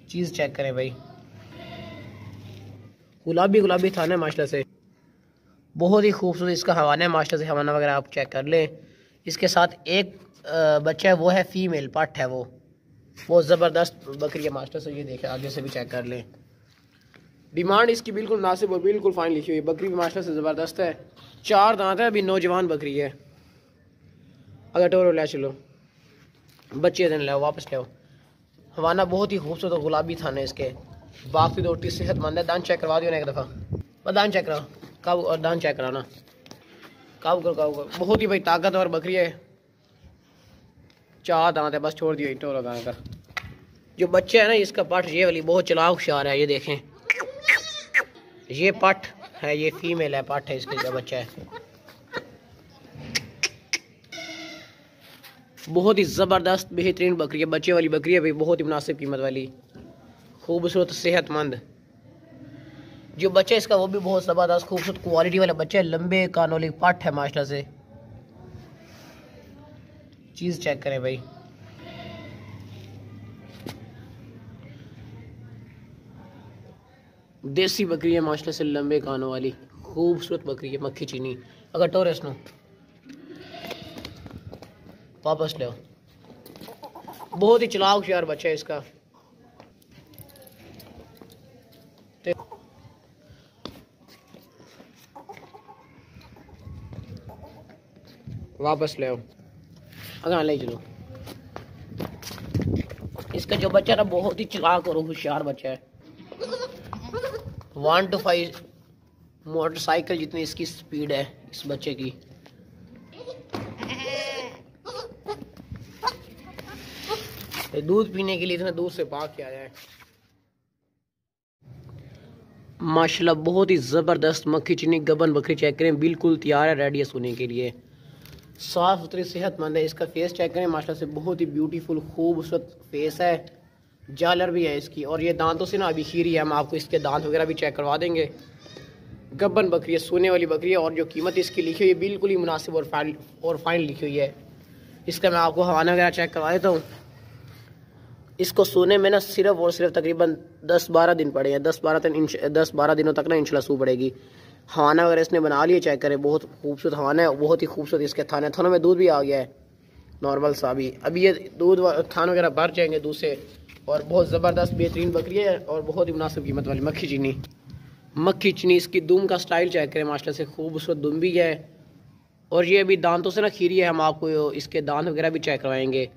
चीज़ check करें भाई, गुलाबी गुलाबी थाना है माशाल्लाह से, बहुत ही खूबसूरत इसका हवाना है माशाल्लाह से। हवाना वगैरह आप चेक कर लें। इसके साथ एक बच्चा है, वो है फीमेल पट है, वो बहुत ज़बरदस्त बकरी है माशाल्लाह से। ये देखें, आगे से भी चेक कर लें। डिमांड इसकी बिल्कुल मुनासिब और बिल्कुल फाइन लिखी हुई है। बकरी भी माशाल्लाह से ज़बरदस्त है, 4 दांत है, अभी नौजवान बकरी है। अगर टोरो ले चलो, बच्चे दिन लाओ, वापस लाओ। हवाना बहुत ही खूबसूरत और गुलाबी थाने इसके, बाकी रोटी सेहतमंद है। दान चेक करवा दियो ना एक दफ़ा, दान चेक कराओ, काबू और दान चेक कराना, काबू करो काबू करो। बहुत ही भाई ताकतवर बकरी है, 4 दांत है, बस छोड़ दियो टोरो गाँव का। जो बच्चे है ना, इसका पट ये वाली बहुत चलाक होशियार है। ये देखें, ये पट है, ये फीमेल है, पट है इसके, जो बच्चा है बहुत ही ज़बरदस्त बेहतरीन बकरी है, बच्चे वाली बकरी है भाई, बहुत ही मुनासिब कीमत वाली, खूबसूरत सेहतमंद। जो बच्चा है इसका वो भी बहुत ज़बरदस्त खूबसूरत क्वालिटी वाला बच्चा है, लंबे कानों वाली पट है माशाल्लाह से। चीज़ चेक करें भाई, देसी बकरी है माशाल्लाह से, लंबे कानों वाली खूबसूरत बकरी है, मक्खी चीनी। अगर टोरेस नो वापस ले, बहुत ही चलाक होशियार बच्चा है इसका। वापस ले, अगर ले चलो। इसका जो बच्चा ना बहुत ही चलाक और होशियार बच्चा है। 1 to 5 मोटरसाइकिल जितनी इसकी स्पीड है इस बच्चे की। दूध पीने के लिए इतना दूर से पाक किया जाए। माशाल्लाह बहुत ही ज़बरदस्त मक्खी चीनी गबन बकरी चेक करें, बिल्कुल तैयार है, रेडी है सोने के लिए। साफ सुथरी सेहतमंद है। इसका फेस चेक करें, माशाल्लाह से बहुत ही ब्यूटीफुल खूबसूरत फेस है, जालर भी है इसकी। और ये दांतों से ना अभी खीरी है, हम आपको इसके दांत वगैरह भी चेक करवा देंगे। गबन बकरी है, सोने वाली बकरी है। और जो कीमत इसकी लिखी हुई है बिल्कुल ही मुनासिब और फाइन लिखी हुई है। इसका मैं आपको हवाना वगैरह चेक करवा देता हूँ। इसको सोने में ना सिर्फ और सिर्फ तकरीबन 10-12 दिन पड़े हैं, 10-12 दिनों तक ना इंशाल्लाह सो पड़ेगी। हवाना वगैरह इसने बना लिए, चेक करें, बहुत खूबसूरत हवाना है, बहुत ही खूबसूरत इसके थानों में दूध भी आ गया है नॉर्मल सा भी। अभी ये दूध थान वगैरह भर जाएंगे दूध से। और बहुत ज़बरदस्त बेहतरीन बकरी है और बहुत ही मुनासिब कीमत वाली मक्खी चीनी। इसकी दुम का स्टाइल चेक करें, माशाल्लाह से खूबसूरत दुम भी है। और ये अभी दांतों से ना खीरी है, हम आपको इसके दांत वगैरह भी चेक करवाएंगे।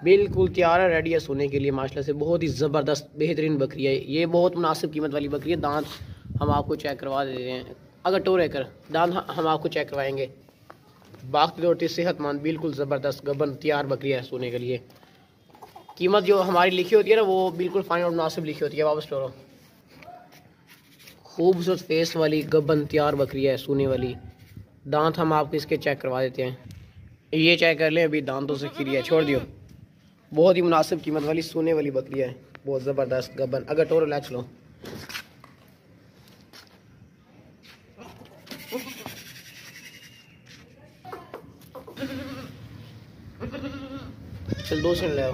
बिल्कुल तैयार है, रेडी है सोने के लिए माशाल्लाह से। बहुत ही ज़बरदस्त बेहतरीन बकरी है, ये बहुत मुनासिब कीमत वाली बकरी है। दांत हम आपको चेक करवा देते हैं, अगर टोरे कर दांत हम आपको चेक करवाएंगे। बाकी रोटी सेहतमंद, बिल्कुल ज़बरदस्त गबन तैयार बकरी है सोने के लिए। कीमत जो हमारी लिखी होती है ना, वो बिल्कुल फाइन और मुनासिब लिखी होती है। वापस टोरो, खूबसूरत फेस वाली गबन तैयार बकरी है सोने वाली। दांत हम आपको इसके चेक करवा देते हैं, ये चेक कर लें, अभी दांतों से खीरी है, छोड़ दियो। बहुत ही मुनासिब कीमत वाली सोने वाली बकरी है, बहुत ज़बरदस्त गबन। अगर टोरो ला चलो, चल 2 सेकंड ले आओ।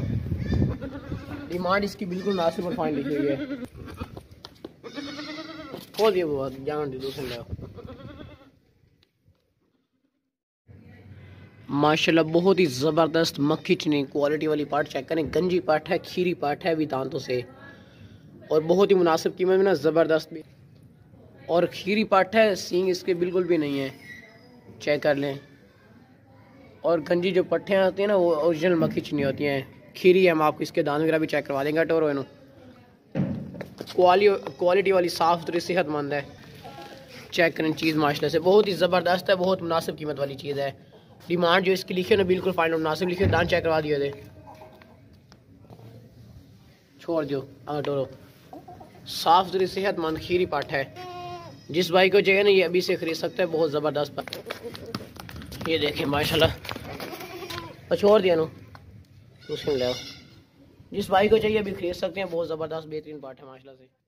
डिमांड इसकी बिल्कुल मुनासिब और फाइन लिखी हुई है। खोल दिए वो जान दे, 2 सेकंड ले आओ। माशाल्लाह बहुत ही ज़बरदस्त मक्खी चीनी क्वालिटी वाली पार्ट चेक करें, गंजी पार्ट है, खीरी पार्ट है भी दांतों से। और बहुत ही मुनासिब कीमत में ना, ज़बरदस्त भी। और खीरी पार्ट है, सींग इसके बिल्कुल भी नहीं है, चेक कर लें। और गंजी जो पट्टियाँ होती हैं ना, वो ओरिजिनल मक्खी चीनी होती हैं। खीरी है, हम आपको इसके दांत वगैरह भी चेक करवा देंगे। टोरो इनो क्वालिटी वाली साफ़ सुथरी सेहतमंद है, चेक करें चीज़ माशाल्लाह से बहुत ही ज़बरदस्त है, बहुत मुनासिब कीमत वाली चीज़ है। डिमांड जो इसकी लिखी है ना, बिल्कुल फाइन और मुनासिब लिखी है। दांत चेक करवा दिए थे, छोड़ दो। हाँ टोरो, साफ़ सुथरी सेहतमंद खीरी पाट है। जिस भाई को चाहिए ना, ये अभी से खरीद सकते हैं, बहुत ज़बरदस्त पाट। ये देखें माशाल्लाह, छोड़ दिया नो, उसमें ले। जिस भाई को चाहिए अभी खरीद सकते हैं, बहुत ज़बरदस्त बेहतरीन पाट है माशाल्लाह से।